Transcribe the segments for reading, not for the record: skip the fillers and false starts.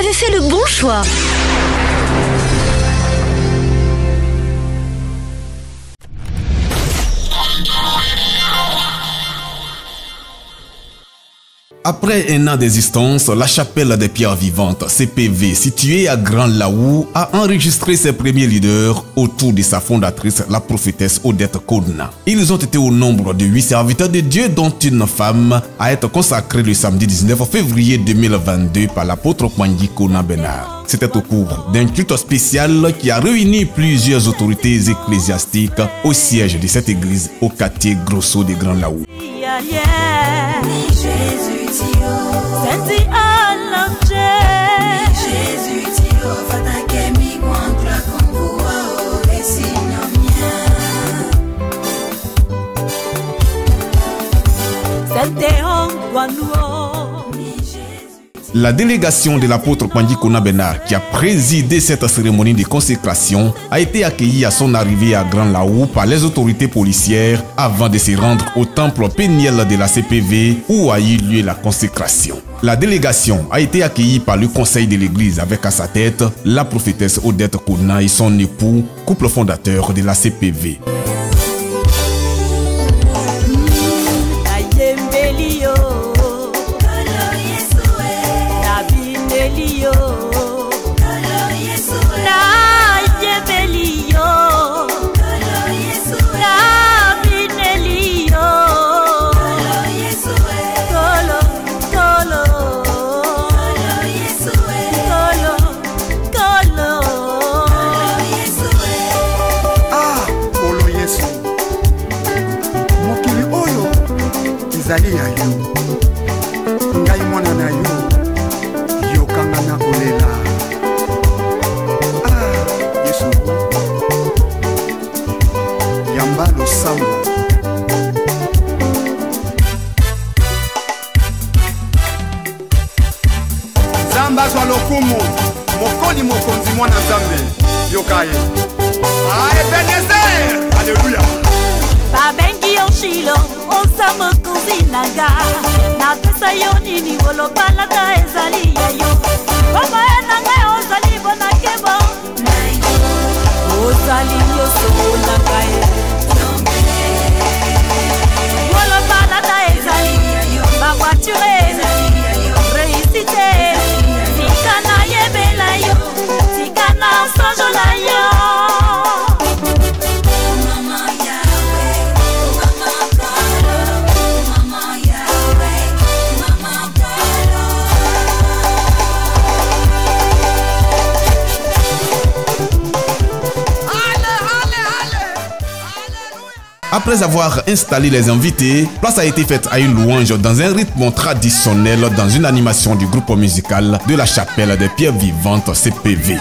avez fait le bon choix. Après un an d'existence, la chapelle des pierres vivantes, CPV, située à Grand Laou, a enregistré ses premiers leaders autour de sa fondatrice, la prophétesse Odette Kodna. Ils ont été au nombre de 8 serviteurs de Dieu, dont une femme, à être consacrée le samedi 19 février 2022 par l'apôtre Kwangui Kona Bernard. C'était au cours d'un culte spécial qui a réuni plusieurs autorités ecclésiastiques au siège de cette église au quartier Grosso de Grand Laou. La délégation de l'apôtre Kwangui Kona Bernard, qui a présidé cette cérémonie de consécration, a été accueillie à son arrivée à Grand Laou par les autorités policières avant de se rendre au temple péniel de la CPV où a eu lieu la consécration. La délégation a été accueillie par le conseil de l'église avec à sa tête la prophétesse Odette Kodna et son époux, couple fondateur de la CPV. Alléluia. Babengi Oshilo, Osama Kuzinanga, Napesa Yonini, Wolopalata Ezali Yayo, Baba Nanga Ozali Bonakebo, Ozali Yoso Nagae, Wolopalata Ezali, Ma voiture, Réussite, Tikana Yebelayo, Tikana Sanjolayo. Après avoir installé les invités, place a été faite à une louange dans un rythme traditionnel dans une animation du groupe musical de la chapelle des pierres vivantes CPV.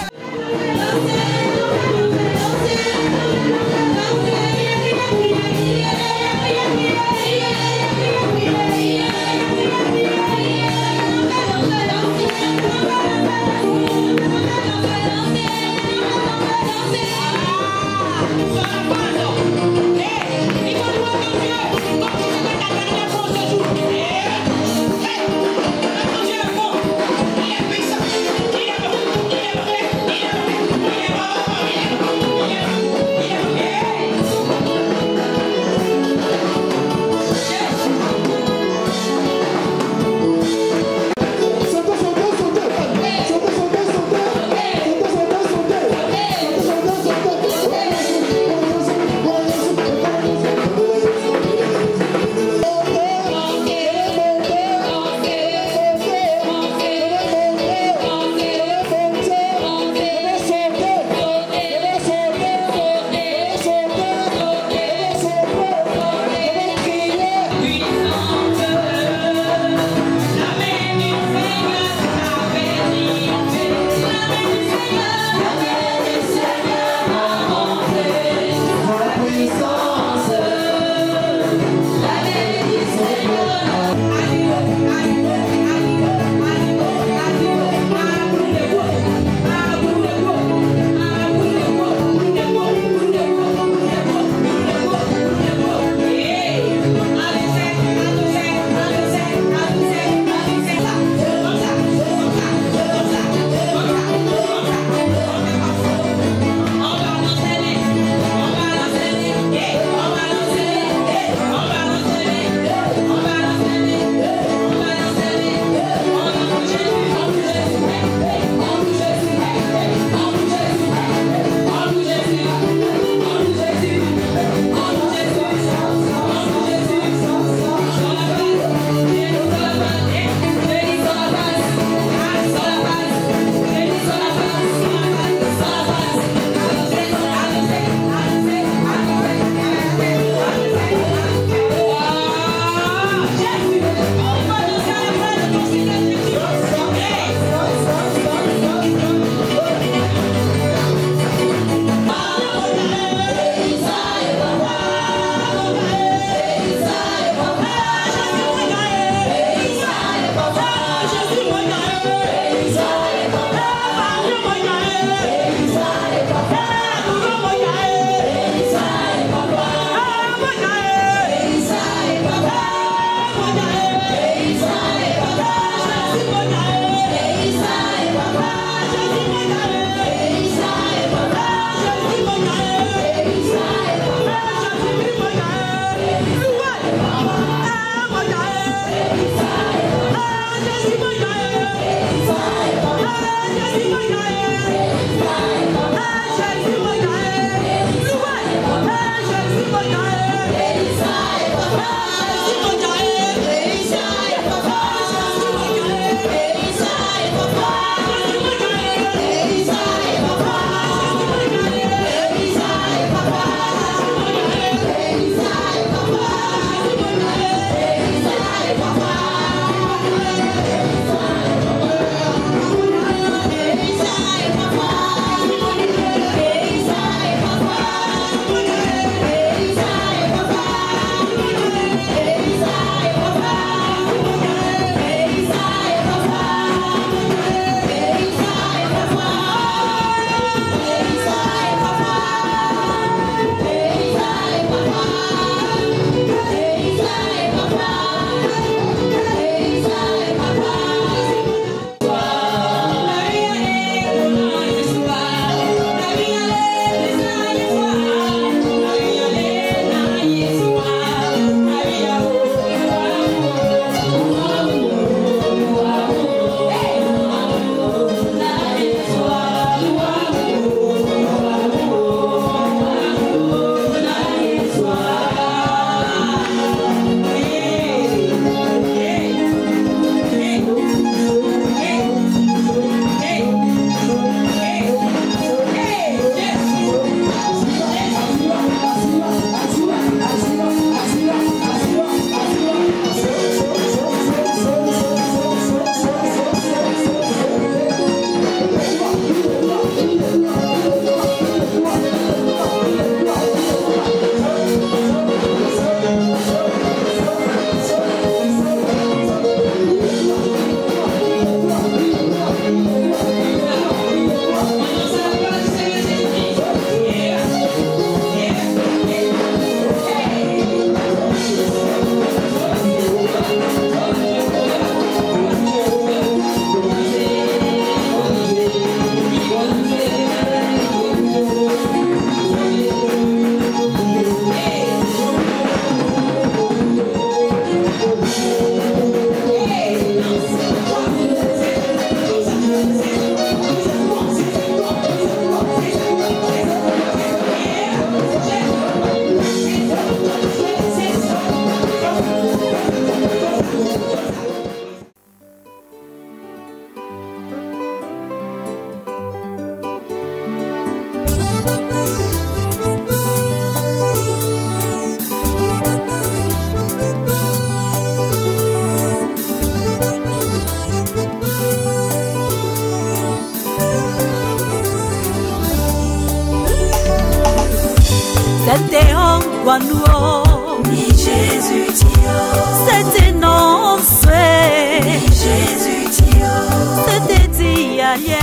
d'Ariel.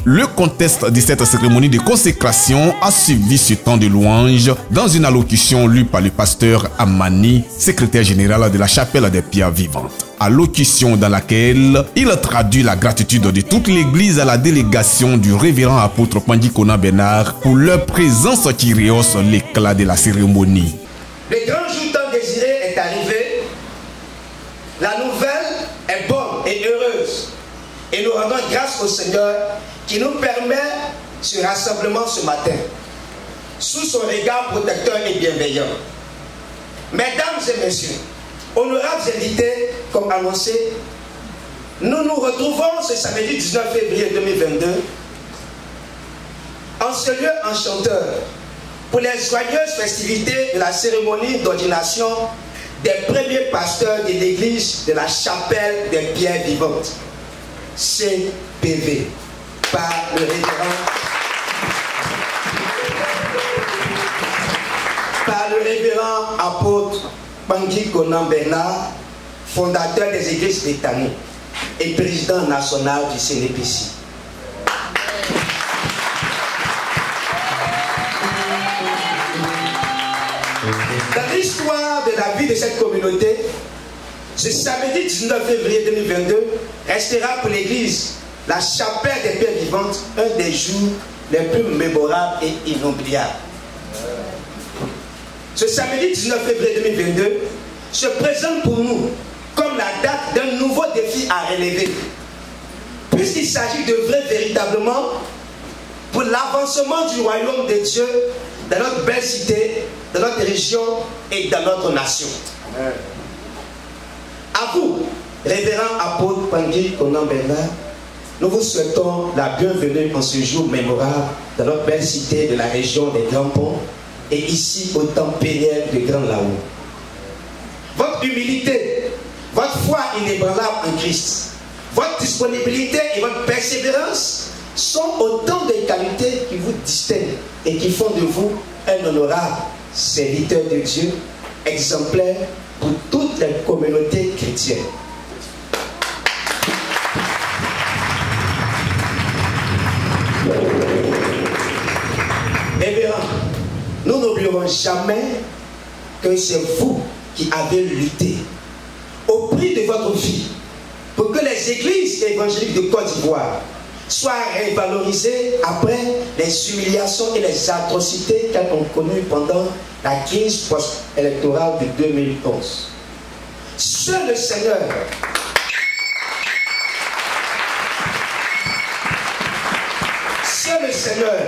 Le contexte de cette cérémonie de consécration a suivi ce temps de louange dans une allocution lue par le pasteur Amani, secrétaire général de la chapelle des pierres vivantes. Allocution dans laquelle il traduit la gratitude de toute l'église à la délégation du révérend apôtre Pangui Konan Bernard pour leur présence qui rehausse l'éclat de la cérémonie. Le grand jour tant désiré est arrivé. La nouvelle est bonne et heureuse. Et nous rendons grâce au Seigneur qui nous permet ce rassemblement ce matin, sous son regard protecteur et bienveillant. Mesdames et messieurs, honorables invités, comme annoncé, nous nous retrouvons ce samedi 19 février 2022 en ce lieu enchanteur pour les joyeuses festivités de la cérémonie d'ordination des premiers pasteurs de l'église de la chapelle des pierres vivantes, CPV, par le révérend apôtre Pangui Konan Bernard, fondateur des églises britanniques et président national du CNPC. Dans l'histoire de la vie de cette communauté, ce samedi 19 février 2022 restera pour l'église la chapelle des pierres vivantes un des jours les plus mémorables et inoubliables. Ce samedi 19 février 2022 se présente pour nous comme la date d'un nouveau défi à relever, puisqu'il s'agit d'œuvrer véritablement pour l'avancement du royaume de Dieu dans notre belle cité, dans notre région et dans notre nation. Amen. À vous, révérend apôtre Pangui Konan Bernard, nous vous souhaitons la bienvenue en ce jour mémorable dans notre belle cité de la région des Grands Ponts et ici au temps péniel de Grand Laou. Votre humilité, votre foi inébranlable en Christ, votre disponibilité et votre persévérance sont autant de qualités qui vous distinguent et qui font de vous un honorable serviteur de Dieu, exemplaire pour toutes les communautés chrétiennes. Révérend, nous n'oublierons jamais que c'est vous qui avez lutté au prix de votre vie pour que les églises évangéliques de Côte d'Ivoire soient révalorisées après les humiliations et les atrocités qu'elles ont connues pendant la crise post-électorale de 2011. Seul le Seigneur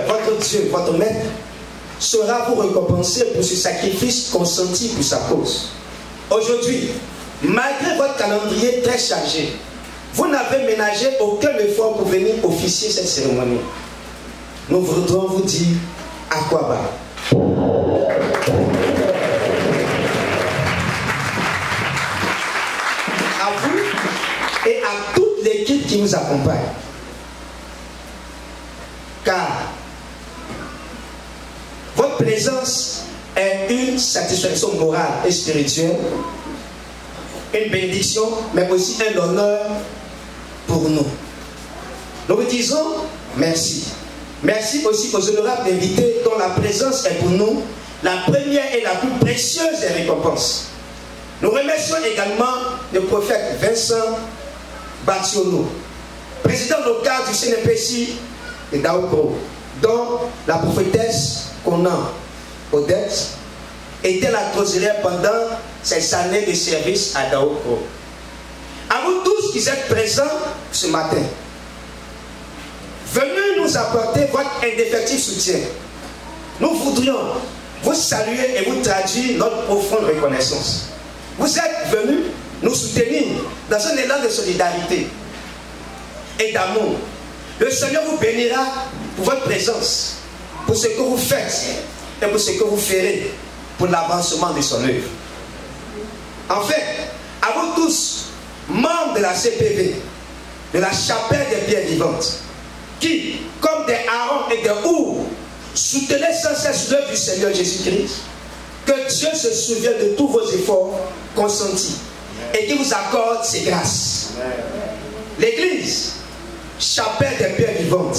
votre Dieu, votre Maître, sera vous récompensé pour ce sacrifice consenti pour sa cause. Aujourd'hui, malgré votre calendrier très chargé, vous n'avez ménagé aucun effort pour venir officier cette cérémonie. Nous voudrons vous dire à quoi bas. À vous et à toute l'équipe qui vous accompagne. Car votre présence est une satisfaction morale et spirituelle, une bénédiction, mais aussi un honneur pour nous. Nous vous disons merci. Merci aussi aux honorables invités dont la présence est pour nous la première et la plus précieuse des récompenses. Nous remercions également le prophète Vincent Batiolo, président local du CNPC de Daoukro, dont la prophétesse Konan Odette était la trésorière pendant ces années de service à Daoukro. À vous tous qui êtes présents ce matin, venez nous apporter votre indéfectible soutien. Nous voudrions vous saluer et vous traduire notre profonde reconnaissance. Vous êtes venus nous soutenir dans un élan de solidarité et d'amour. Le Seigneur vous bénira pour votre présence, pour ce que vous faites et pour ce que vous ferez pour l'avancement de son œuvre. Enfin, à vous tous, membres de la CPV, de la chapelle des pierres vivantes, qui, comme des Aaron et des Our, soutenez sans cesse l'œuvre du Seigneur Jésus-Christ, que Dieu se souvienne de tous vos efforts consentis et qu'il vous accorde ses grâces. l'église, chapelle des pierres vivantes,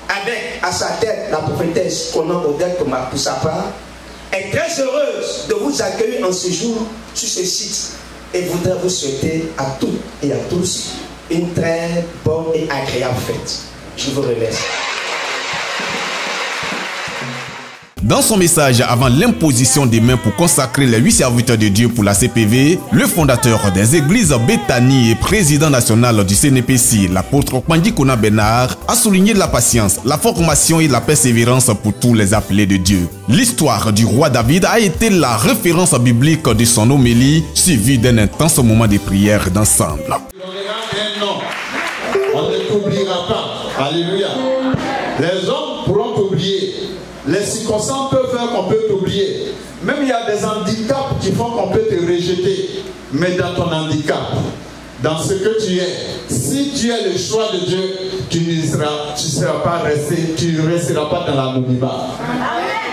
avec à sa tête la prophétesse Conan Odette pour sa part, est très heureuse de vous accueillir en ce jour sur ce site et voudrait vous souhaiter à toutes et à tous une très bonne et agréable fête. Je vous remercie. Dans son message avant l'imposition des mains pour consacrer les 8 serviteurs de Dieu pour la CPV, le fondateur des églises Bethany et président national du CNPC, l'apôtre Kwandi Kona Bernard, a souligné la patience, la formation et la persévérance pour tous les appelés de Dieu. L'histoire du roi David a été la référence biblique de son homélie, suivie d'un intense moment de prière d'ensemble. On ne t'oubliera pas. Alléluia. Les hommes pourront t'oublier. Les circonstances peuvent faire qu'on peut t'oublier. Même il y a des handicaps qui font qu'on peut te rejeter. Mais dans ton handicap, dans ce que tu es, si tu es le choix de Dieu, tu ne seras pas resté, tu ne resteras pas dans l'anonymat.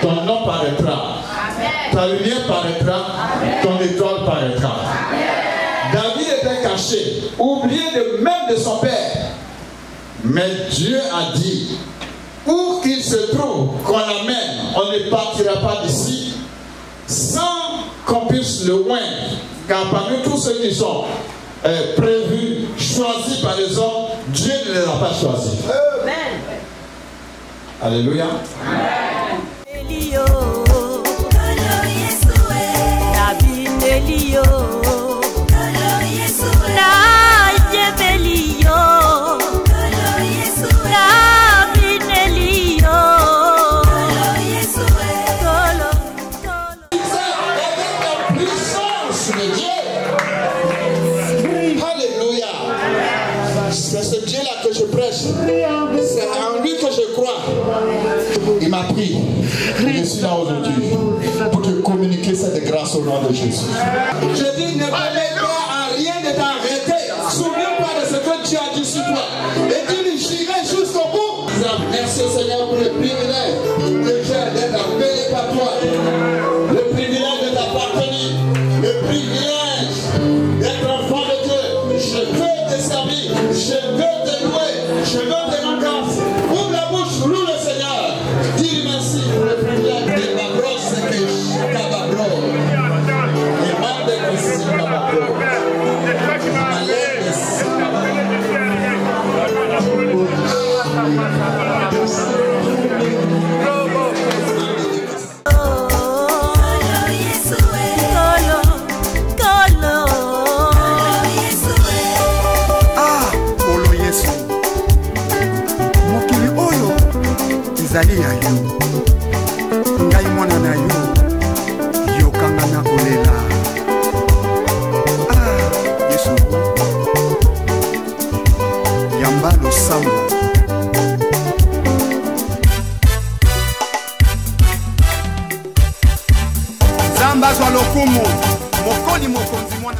Ton nom paraîtra. Ta lumière paraîtra. Ton étoile paraîtra. David était caché, oublié même de son père. Mais Dieu a dit, où qu'il se trouve, qu'on l'amène, on ne partira pas d'ici sans qu'on puisse le oindre. Car parmi tous ceux qui sont prévus, choisis par les hommes, Dieu ne les a pas choisis. Amen. Alléluia. C'est ce Dieu-là que je prêche. C'est en lui que je crois. Il m'a pris. Et je suis là aujourd'hui pour te communiquer cette grâce au nom de Jésus. Je dis, ne permets pas à rien de t'arrêter. Souviens-toi de ce que Dieu a dit sur toi. Et dis-lui, j'irai jusqu'au bout. Merci Seigneur pour le privilège que j'ai d'être appelé par toi. Le privilège de t'appartenir. Le privilège d'être enfant de Dieu. Je veux te servir. Je veux te louer. Je veux te rendre grâce. Ouvre la bouche, loue le Seigneur. Dis merci pour le privilège de ma brosse que je t'ababro. Et moi de aussi t'ababro. Ma lèvre ici ezali ya yo ngai mwana na yo yokanga na kolela yesu yamba losambo nzambe azwa lokumu mokoli mokonzi mwana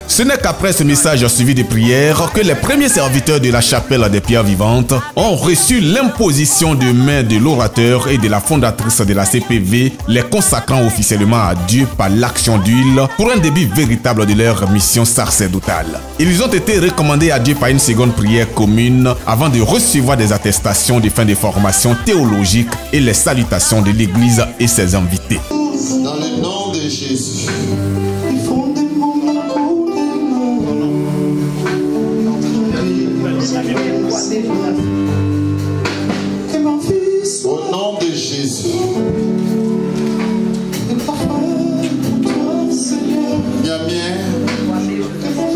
Ce n'est qu'après ce message suivi de prières que les premiers serviteurs de la chapelle des pierres vivantes ont reçu l'imposition de main de l'orateur et de la fondatrice de la CPV, les consacrant officiellement à Dieu par l'action d'huile pour un début véritable de leur mission sacerdotale. Ils ont été recommandés à Dieu par une seconde prière commune avant de recevoir des attestations de fin de formation théologique et les salutations de l'Église et ses invités. Dans le nom de Jésus. Au nom de Jésus. Nyamien,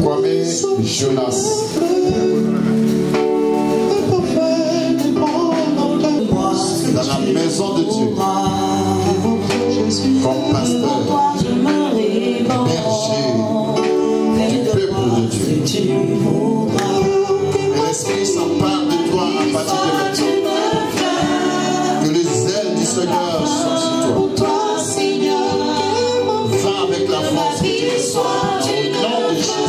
Kwame, Jonas. maison de Dieu, comme pasteur, berger du peuple de Dieu. Et l'Esprit s'empare de toi à partir de maintenant. Que les ailes du Seigneur soient sur toi. Va avec la force que tu reçois. Au nom de Jésus.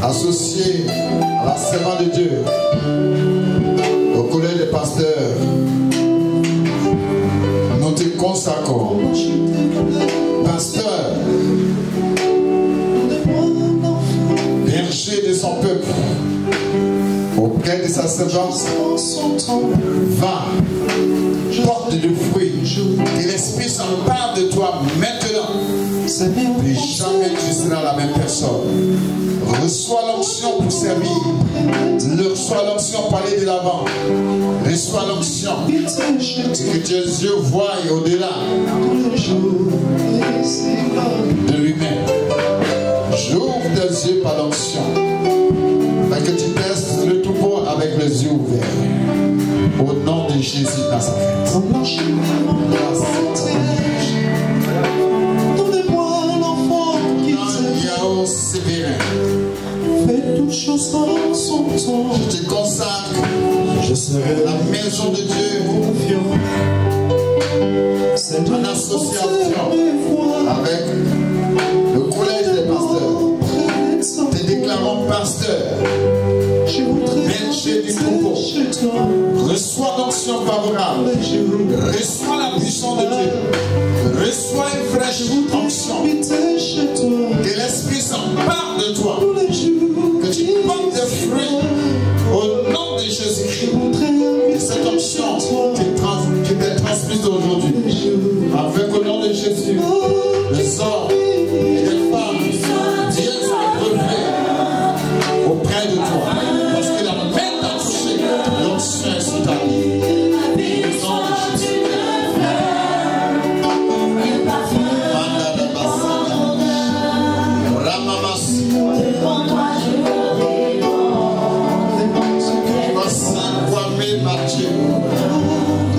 Associé à la servante de Dieu, au collège des pasteurs, nous te consacrons. Pasteur, berger de son peuple, auprès de sa servante, va, porte de fruits, que l'Esprit s'empare de toi maintenant. Plus jamais tu seras la même personne. Reçois l'onction pour servir. Reçois l'onction pour aller de l'avant. Reçois l'onction. Que tes yeux voient au-delà de lui-même. J'ouvre tes yeux par l'onction. Afin que tu testes le troupeau avec les yeux ouverts. Au nom de Jésus de Nazareth. Fais toutes choses en son temps. Je te consacre. Je serai la maison de Dieu en association avec le collège des pasteurs. Te déclarons pasteur, berger du troupeau. Reçois l'onction favorable. Reçois la puissance de Dieu. Reçois une fraîche onction. Que l'Esprit s'empare de toi. Que tu portes des fruits au nom de Jésus-Christ. Que cette onction t'est transmise aujourd'hui. Avec au nom de Jésus, les hommes et les femmes, Dieu s'est relevé auprès de toi. Parce que la peine t'a touché, l'onction est sur ta vie. Au nom de Jésus.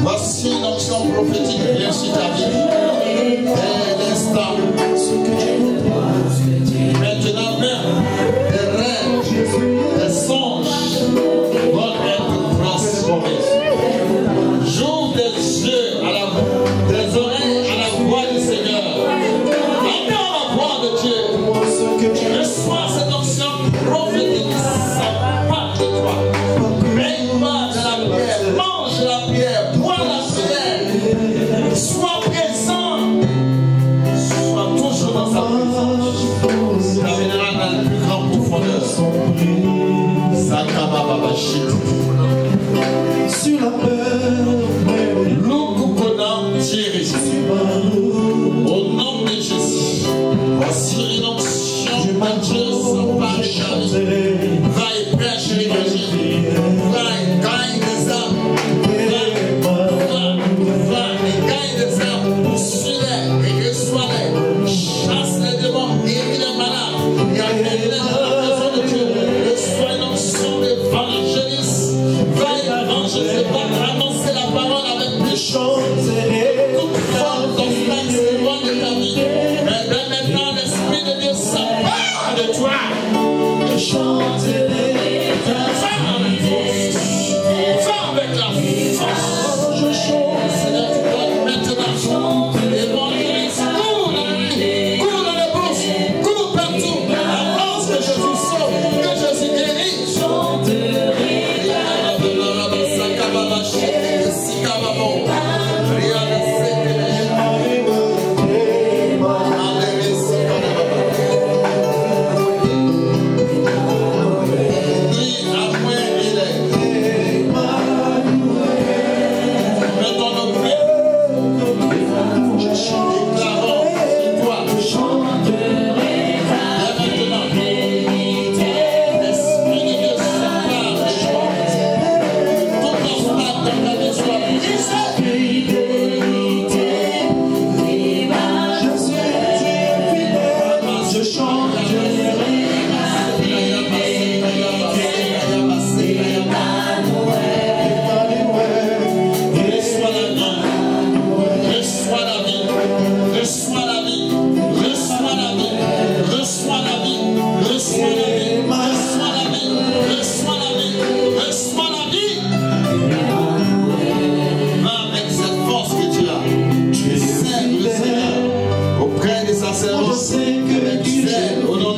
Voici l'onction prophétique vient sur ta vie. Dès l'instant. Maintenant même, des rêves, des songes vont être transformés. J'ouvre des yeux, des oreilles à la voix du Seigneur. Entends la voix de Dieu. Reçois cette onction prophétique qui s'empare de toi. Baigne-toi de la prière, mange la prière, bois la prière. Sois présent. Sois toujours dans sa présence. Il t'amènera dans le plus grand profondeur. Sakabababachit. Sur la peur, Loukoukona Thierry. Au nom de Jésus. Voici une onction de Dieu s'empare de ta vie. Va et prêche l'évangile. Va et gagne des âmes. Va et gagne des âmes. Poursuis-les et reçois-les. Chasse les démons, guéris les malades. Et amène-les dans la maison de Dieu. Reçois une onction d'évangéliste. Va et évangéliser, va annoncer la parole avec des choses. Toute forme d'obstacle se loin de ta vie. Mais dès maintenant, l'Esprit de Dieu s'empare de toi.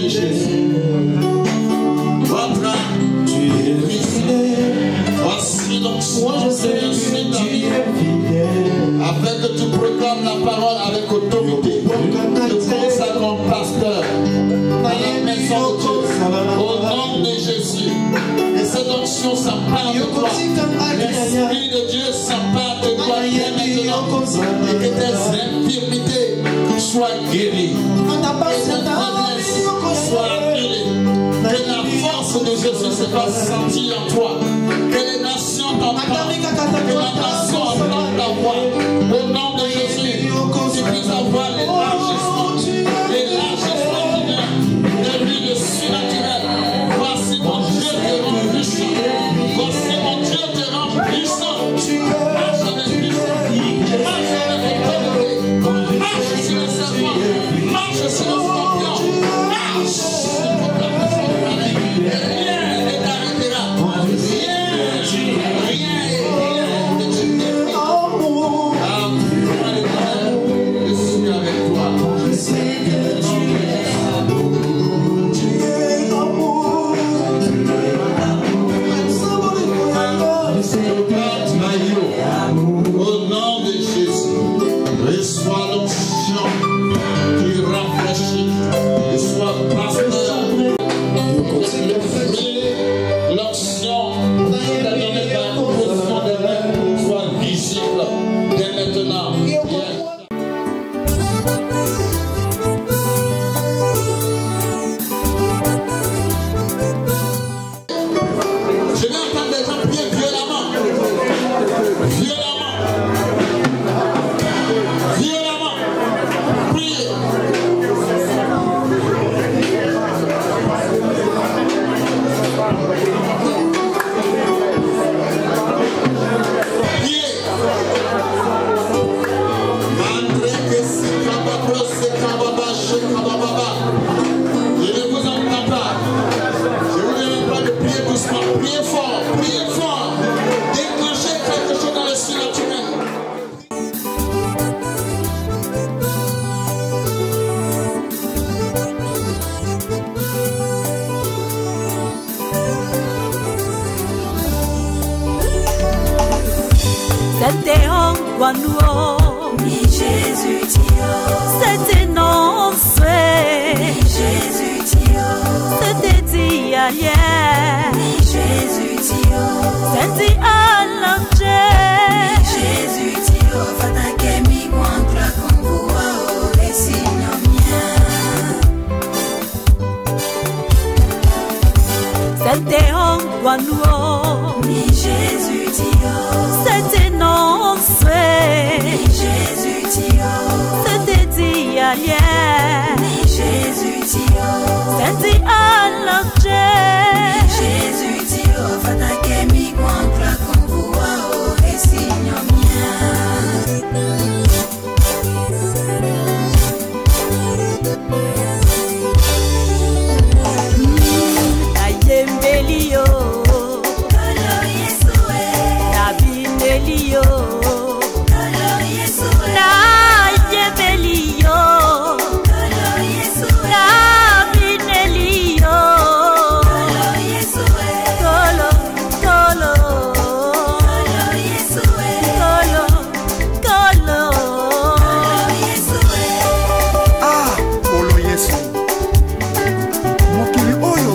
de Jésus. Votre âme, tu es brisé. Voici donc moi je sais bien suite ta vie. Afin que tu proclames la parole avec autorité. Je consacre comme pasteur à la maison de Dieu. Au nom de Jésus. Et cette onction s'empare de toi. L'Esprit de Dieu s'empare de toi maintenant. Et que tes infirmités soient guéries. Que tes faiblesses soient annulées. Que la force de Jésus se fasse sentir en toi. Que les nations t'entendent. Que la nation entende ta voix. Au nom de Jésus, tu puisses avoir l'élargissement qui vient de lui, le surnaturel. Voici mon Dieu te rend puissant. Voici mon Dieu te rend puissant. Marche avec puissance. Marche avec autorité. Marche sur le serpent. Marche sur le scorpion. Marche. Rien ne t'arrêtera. Rien ne te défie. Je suis avec toi. Je sais que tu es amour. Tu es amour. Au nom de Jésus, reçois l'onction qui rafraîchit. Reçois pasteur. L'onction qui t'a donné par position de main soit visible dès maintenant. Je vais entendre des gens prier violemment. Violemment. Violemment. Priez. Priez. Mandre que si kababro se kababa che kabababa. Je ne vous entends pas. Je vous demande pas de prier doucement. Priez fort. Priez fort. Déclenchez quelque chose dans le surnaturel. C'était en Guanuo, Ni Jésus Tio, c'était non fait, Ni Jésus Tio, c'était dit hier, Ni Jésus Tio, c'était à l'enjeu, Jésus Tio, Fatake mi guankla kongoua o esinyo c'était en Guanuo, Ni Jésus Tio, c'était non fait, Ni Jésus Tio, c'était dit hier, Ni Jésus Tio, c'était à l'enjeu, Jésus Tio, Fatake mi guankla kongoua o esinyo Ayembelio, Kolo Yesue, Nabinelio, Kolo Yesue, Ayembelio, Kolo Yesue, Nabinelio, Kolo Yesue, Colo, Colo, Kolo Yesue, Colo, Colo. Kolo Yesue. Ah, Olo Yesu. Mokili oyo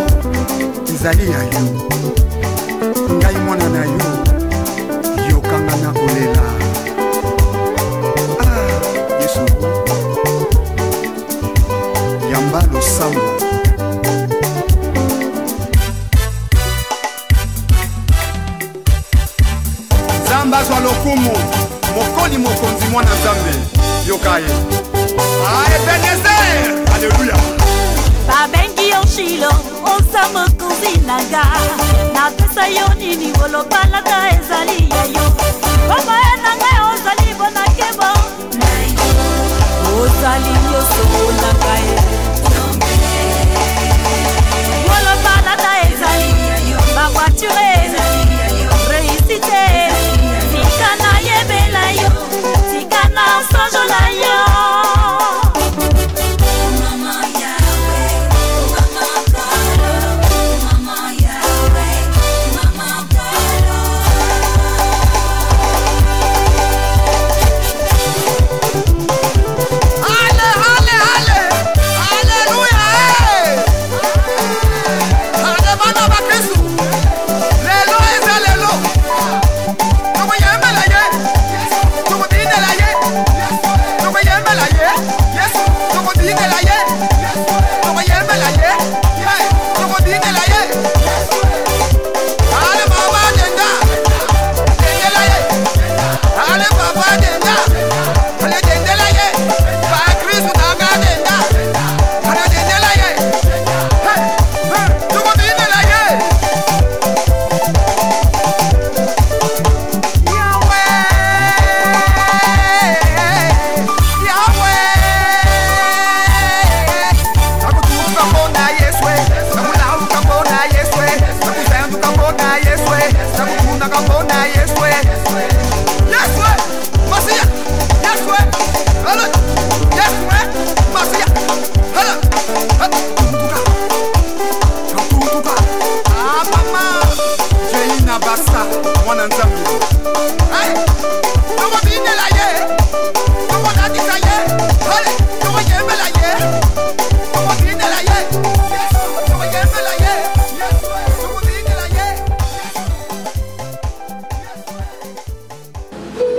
ezali ya yo. Ngai mwana na yo. Yokanga na kolela. Ah, Yesu. Yamba losambo. Zamba zwa lokumu. Mokoli mokonzi mwana Nzambe. Yokaye. Ah, Ebenezer. Alléluia. Babengi Oshilo, osama kuzinanga. Napesa yo nini wolopalaka ezali ya yo. Koma enanga ozali bonakebo. Ozali nyoso bonaka e. Wolopalaka ezali ya yo. Bawature ezali ya yo. Réussite. Tikana yebela yo. Tikana sojola yo. Mama Yahweh,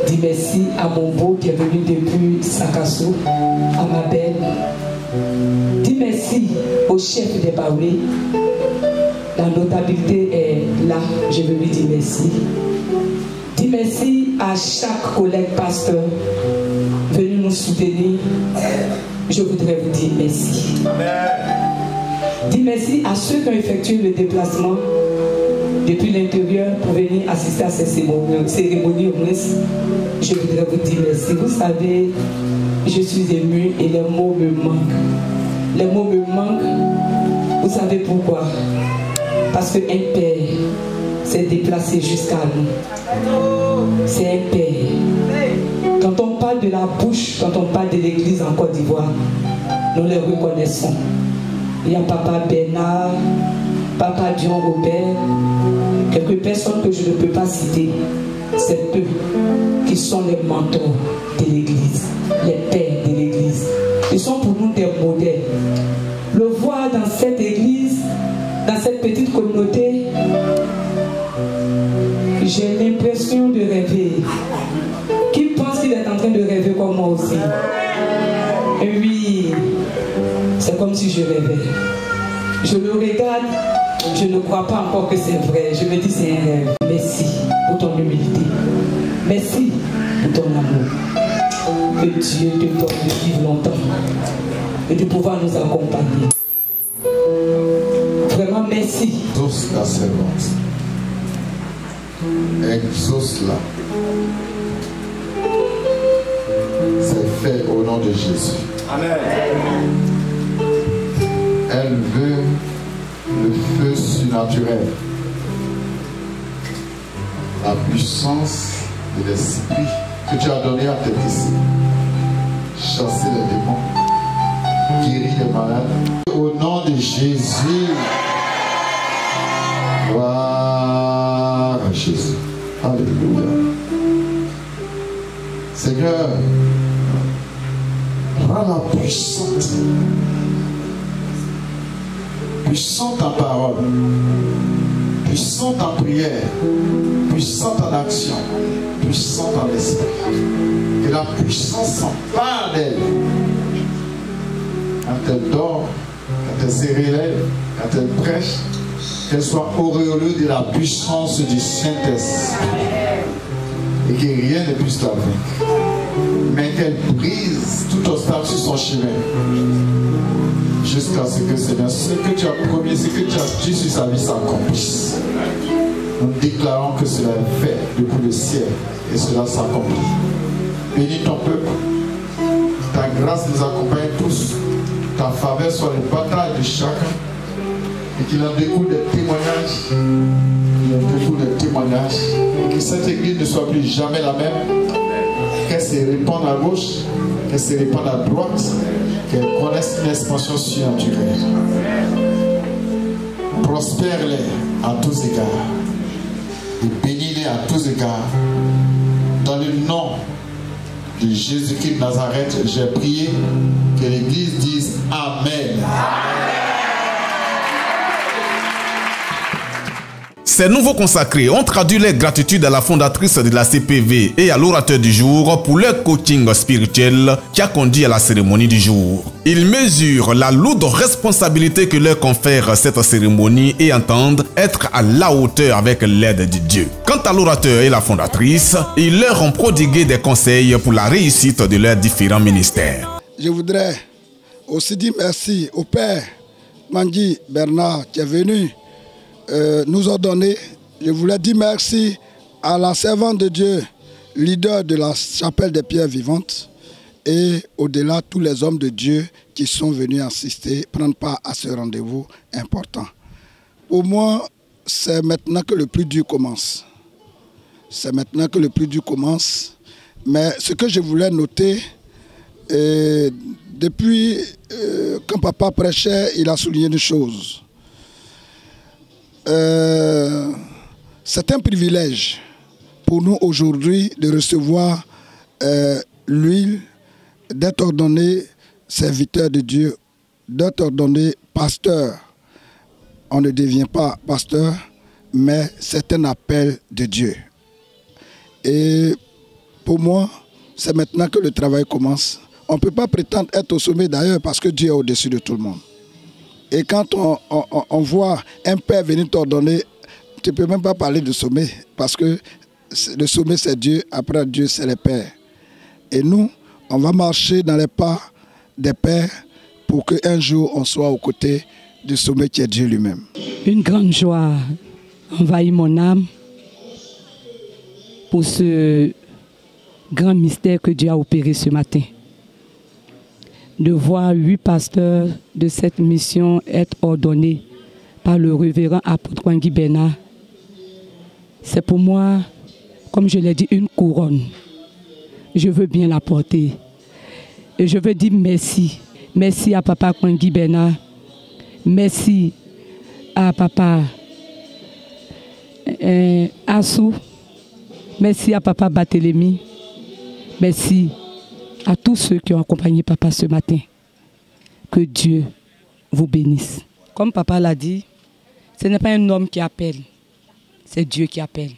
Dis merci à mon beau qui est venu depuis Sakasso, à ma belle. Dis merci au chef des Baoulés. La notabilité est là, je veux lui dire merci. Dis merci à chaque collègue pasteur venu nous soutenir. Je voudrais vous dire merci. Dis merci à ceux qui ont effectué le déplacement depuis l'intérieur pour venir assister à ces cérémonies. Je voudrais vous dire merci. Vous savez, je suis émue et les mots me manquent. Les mots me manquent. Vous savez pourquoi? Parce qu'un père s'est déplacé jusqu'à nous. C'est un père. Quand on parle de la bouche, quand on parle de l'église en Côte d'Ivoire, nous les reconnaissons. Il y a Papa Bernard, Papa Dion Robert, quelques personnes que je ne peux pas citer. C'est eux qui sont les mentors de l'église, les pères de l'église. Ils sont pour nous des modèles. Le voir dans cette église, dans cette petite communauté, j'ai l'impression de rêver. Qui pense qu'il est en train de rêver comme moi aussi? Et oui, c'est comme si je rêvais. Je le regarde, je ne crois pas encore que c'est vrai. Je me dis c'est un rêve. Merci pour ton humilité. Merci pour ton amour. Que Dieu te donne de vivre longtemps et de pouvoir nous accompagner. Vraiment merci. Exauce la servante. Exauce-la. C'est fait au nom de Jésus. Amen. Elle veut le feu surnaturel, la puissance de l'esprit que tu as donné à tes fils. Chasser les démons, guérir les malades. Au nom de Jésus. Gloire à Jésus. Alléluia. Seigneur, rends-la puissante. Puissante en parole, puissante en prière, puissante en action, puissante en esprit. Que la puissance s'empare d'elle. Quand elle dort, quand elle se relève, quand elle prêche, qu'elle soit auréolée de la puissance du Saint-Esprit. Et que rien ne puisse la vaincre. Mais qu'elle brise tout obstacle sur son chemin. Jusqu'à ce que Seigneur, ce que tu as promis, ce que tu as dit sur sa vie s'accomplisse. Nous déclarons que cela est fait depuis le ciel et cela s'accomplit. Bénis ton peuple. Ta grâce nous accompagne tous. Ta faveur soit les batailles de chacun. Et qu'il en découle des témoignages. Il en découle des témoignages. Et que cette église ne soit plus jamais la même. Qu'elle se répande à gauche, qu'elle se répande à droite, qu'elle connaisse une expansion surnaturelle. Prospère-les à tous égards et bénis-les à tous égards. Dans le nom de Jésus-Christ de Nazareth, j'ai prié que l'Église dise Amen. Ces nouveaux consacrés ont traduit leur gratitude à la fondatrice de la CPV et à l'orateur du jour pour leur coaching spirituel qui a conduit à la cérémonie du jour. Ils mesurent la lourde responsabilité que leur confère cette cérémonie et entendent être à la hauteur avec l'aide de Dieu. Quant à l'orateur et la fondatrice, ils leur ont prodigué des conseils pour la réussite de leurs différents ministères. Je voudrais aussi dire merci au Père Mandi Bernard qui est venu nous ordonner. Je voulais dire merci à la servante de Dieu, leader de la chapelle des pierres vivantes, et au-delà tous les hommes de Dieu qui sont venus assister, prendre part à ce rendez-vous important. Pour moi, c'est maintenant que le plus dur commence. C'est maintenant que le plus dur commence. Mais ce que je voulais noter, depuis quand papa prêchait, il a souligné une chose. C'est un privilège pour nous aujourd'hui de recevoir l'huile, d'être ordonné serviteur de Dieu, d'être ordonné pasteur. On ne devient pas pasteur, mais c'est un appel de Dieu. Et pour moi, c'est maintenant que le travail commence. On ne peut pas prétendre être au sommet d'ailleurs parce que Dieu est au-dessus de tout le monde. Et quand on voit un père venir t'ordonner, tu ne peux même pas parler de sommet parce que le sommet c'est Dieu, après Dieu c'est les pères. Et nous, on va marcher dans les pas des pères pour qu'un jour on soit aux côtés du sommet qui est Dieu lui-même. Une grande joie envahit mon âme pour ce grand mystère que Dieu a opéré ce matin. De voir 8 pasteurs de cette mission être ordonnés par le révérend apôtre Wangui Bernard, c'est pour moi, comme je l'ai dit, une couronne. Je veux bien la porter. Et je veux dire merci. Merci à papa Wangui Bernard. Merci à papa Assou. Merci à papa Barthélemy. Merci à tous ceux qui ont accompagné papa ce matin. Que Dieu vous bénisse. Comme papa l'a dit, ce n'est pas un homme qui appelle, c'est Dieu qui appelle.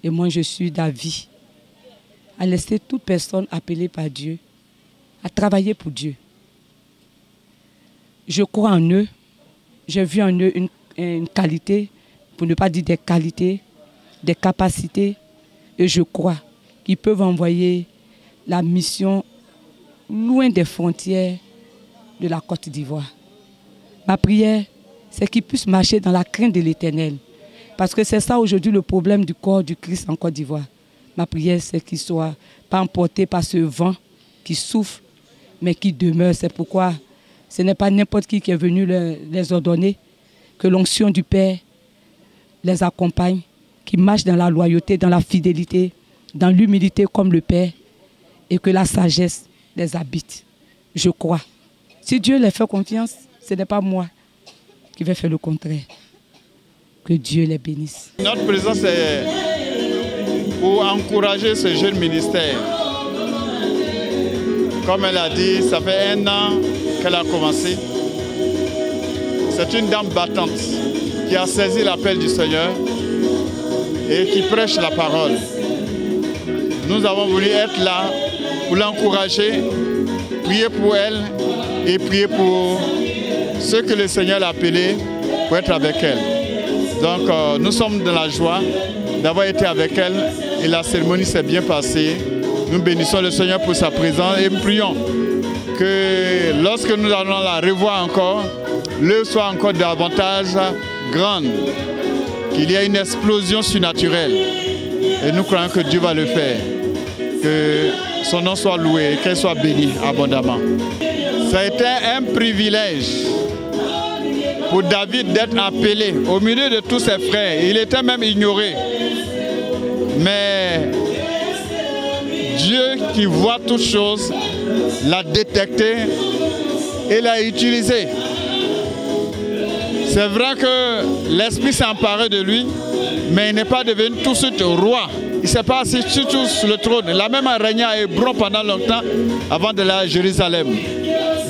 Et moi, je suis d'avis à laisser toute personne appelée par Dieu, à travailler pour Dieu. Je crois en eux, j'ai vu en eux une qualité, pour ne pas dire des qualités, des capacités, et je crois qu'ils peuvent envoyer la mission loin des frontières de la Côte d'Ivoire. Ma prière, c'est qu'ils puissent marcher dans la crainte de l'Éternel. Parce que c'est ça aujourd'hui le problème du corps du Christ en Côte d'Ivoire. Ma prière, c'est qu'ils ne soient pas emportés par ce vent qui souffle, mais qui demeure. C'est pourquoi ce n'est pas n'importe qui est venu les ordonner, que l'onction du Père les accompagne, qui marchent dans la loyauté, dans la fidélité, dans l'humilité comme le Père, et que la sagesse les habite. Je crois. Si Dieu les fait confiance, ce n'est pas moi qui vais faire le contraire. Que Dieu les bénisse. Notre présence est pour encourager ce jeune ministère. Comme elle a dit, ça fait 1 an qu'elle a commencé. C'est une dame battante qui a saisi l'appel du Seigneur et qui prêche la parole. Nous avons voulu être là pour l'encourager, prier pour elle et prier pour ceux que le Seigneur a appelés pour être avec elle. Donc nous sommes dans la joie d'avoir été avec elle et la cérémonie s'est bien passée. Nous bénissons le Seigneur pour sa présence et prions que lorsque nous allons la revoir encore, l'œuvre soit encore davantage grande, qu'il y ait une explosion surnaturelle. Et nous croyons que Dieu va le faire, que son nom soit loué et qu'elle soit bénie abondamment. Ça a été un privilège pour David d'être appelé au milieu de tous ses frères. Il était même ignoré. Mais Dieu qui voit toutes choses l'a détecté et l'a utilisé. C'est vrai que l'Esprit s'est emparé de lui, mais il n'est pas devenu tout de suite roi. Il ne s'est pas assis tout sur le trône. Il a même régné à Hébron pendant longtemps avant d'aller à Jérusalem.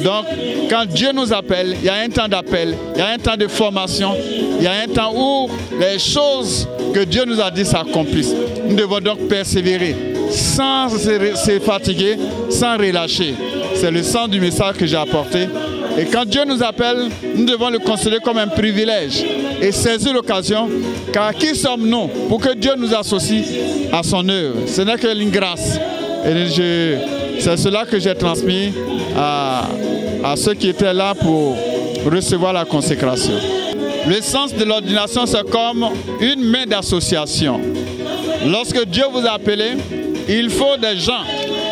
Donc, quand Dieu nous appelle, il y a un temps d'appel, il y a un temps de formation, il y a un temps où les choses que Dieu nous a dit s'accomplissent. Nous devons donc persévérer, sans se fatiguer, sans relâcher. C'est le sens du message que j'ai apporté. Et quand Dieu nous appelle, nous devons le considérer comme un privilège et saisir l'occasion, car qui sommes-nous pour que Dieu nous associe à son œuvre? Ce n'est que une grâce. Et c'est cela que j'ai transmis à ceux qui étaient là pour recevoir la consécration. Le sens de l'ordination, c'est comme une main d'association. Lorsque Dieu vous a appelé, il faut des gens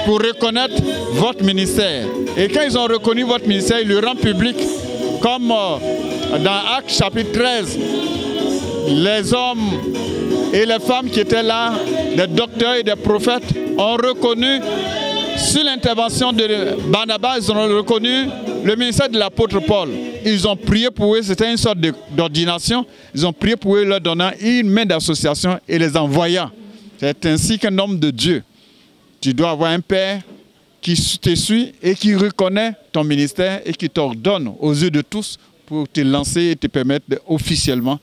pour reconnaître votre ministère. Et quand ils ont reconnu votre ministère, ils le rendent public. Comme dans Actes chapitre 13, les hommes et les femmes qui étaient là, des docteurs et des prophètes, ont reconnu, sur l'intervention de Barnabas, ils ont reconnu le ministère de l'apôtre Paul. Ils ont prié pour eux, c'était une sorte d'ordination. Ils ont prié pour eux, leur donnant une main d'association et les envoyant. C'est ainsi qu'un homme de Dieu, tu dois avoir un père qui te suit et qui reconnaît ton ministère et qui t'ordonne aux yeux de tous pour te lancer et te permettre officiellement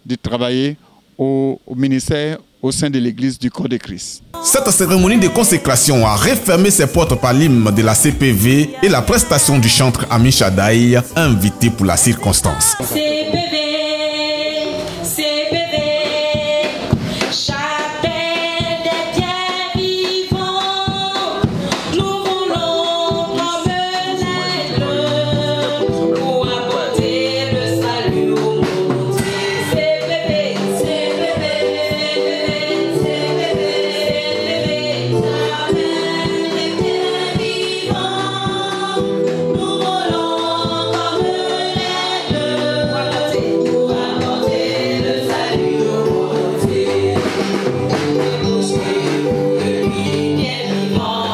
de travailler au ministère au sein de l'église du corps de Christ. Cette cérémonie de consécration a refermé ses portes par l'hymne de la CPV et la prestation du chantre Ami Shaddai, invité pour la circonstance. CPV, CPV, chapelle des biens vivants, nous voulons comme l'aigle pour apporter le salut au monde. CPV, CPV, CPV, chapelle des biens vivants, nous voulons comme l'aigle pour apporter le salut au monde. Bien vivant,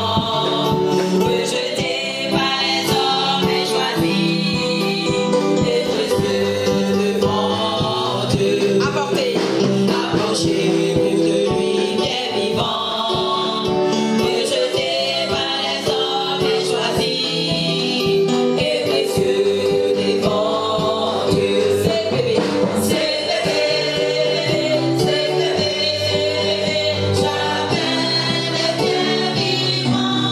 rejeté par les hommes et choisi, et précieux devant Dieu. Apportez, approchez-vous de lui, bien vivant, rejeté par les hommes et choisi, et précieux devant Dieu. CPV, CPV, CPV, chapelle des biens vivants,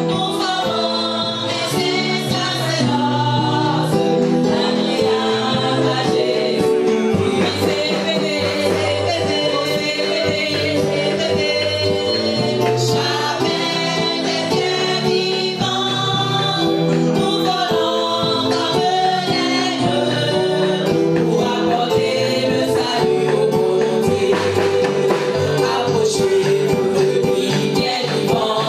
nous formons et ses sacerdoces, agréables à Jésus-Christ. CPV, chapelle des biens vivants, nous volons comme l'aigle pour apporter le salut au monde. Approchez-vous de lui, bien vivant,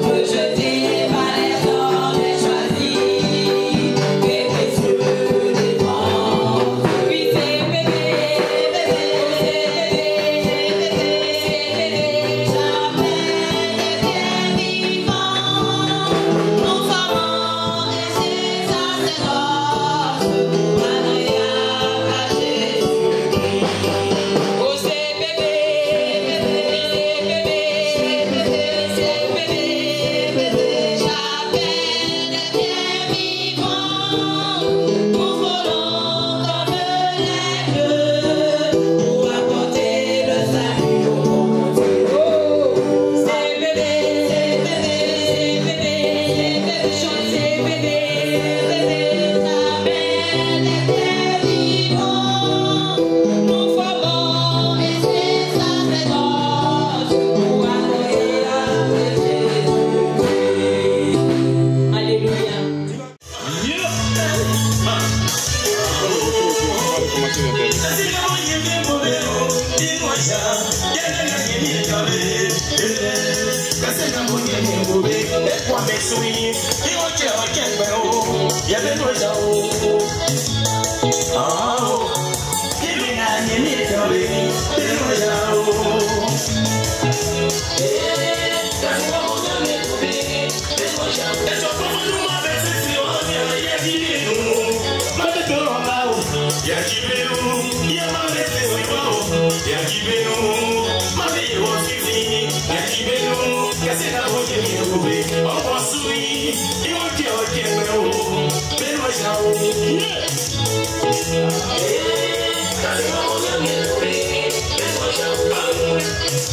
rejeté par les hommes et choisi, et précieux devant lui. CPV, chapelle des biens vivants, nous formons et ses sacerdoces, agréables à Jésus-Christ. Au CPV, chapelle des biens vivants, nous volons comme l'aigle pour apporter le salut au monde. CPV, chapelle des biens vivants, nous formons et ses sacerdoces pour adorer à Jésus-Christ. Alléluia.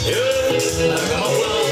Yeah.